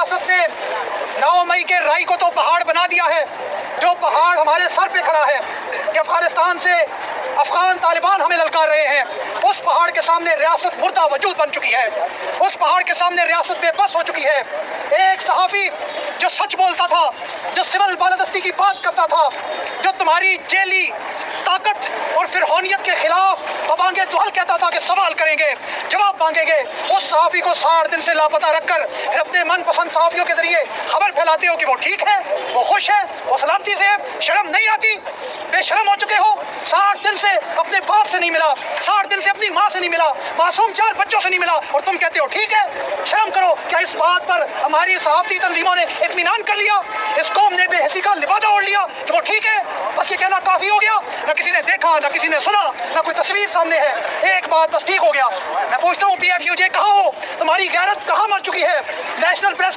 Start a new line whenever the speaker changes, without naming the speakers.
ریاست نے 9 مئی کے رائی کو تو پہاڑ بنا دیا ہے. جو پہاڑ ہمارے سر پہ کھڑا ہے کہ افغانستان سے افغان طالبان ہمیں للکار رہے ہیں، اس پہاڑ کے سامنے ریاست مردہ وجود بن چکی ہے. اس پہاڑ کے سامنے ریاست بے بس ہو چکی ہے. ایک صحافی جو سچ بولتا تھا، جو سول بالادستی کی بات کرتا تھا، جو تمہاری جیلی طاقت اور فرعونیت کے خلاف ببانگے دہل کہتا تھا کہ سوال کریں گے، جواب مانگیں گے، اس صحافی کو 60 دن سے لاپتہ رکھ کر پھر اپنے من پسند صحافیوں کے ذریعے خبر پھیلاتے ہو کہ وہ ٹھیک ہے، وہ خوش ہے، وہ سلامتی سے ہے. شرم نہیں آتی؟ بے شرم ہو چکے ہو. 60 دن سے اپنے باپ سے نہیں ملا، 60 دن سے اپنی ماں سے نہیں ملا، معصوم 4 بچوں سے نہیں ملا، اور تم کہتے ہو ٹھیک ہے. شرم کرو. کیا اس بات پر ہماری صحافتی تنظیموں نے اطمینان کر لیا؟ اس قوم نے بے حسی کا لبادہ اوڑھ لیا کہ وہ ٹھیک ہے، بس یہ کہنا کافی ہو گیا؟ نہ کسی نے دیکھا، نہ کسی نے سنا، نہ کوئی تصویر سامنے ہے. ایک بات بس ٹھیک ہو گیا. میں پوچھتا ہوں PFUJ کہاں ہو؟ تمہاری غیرت کہاں مر چکی ہے؟ National press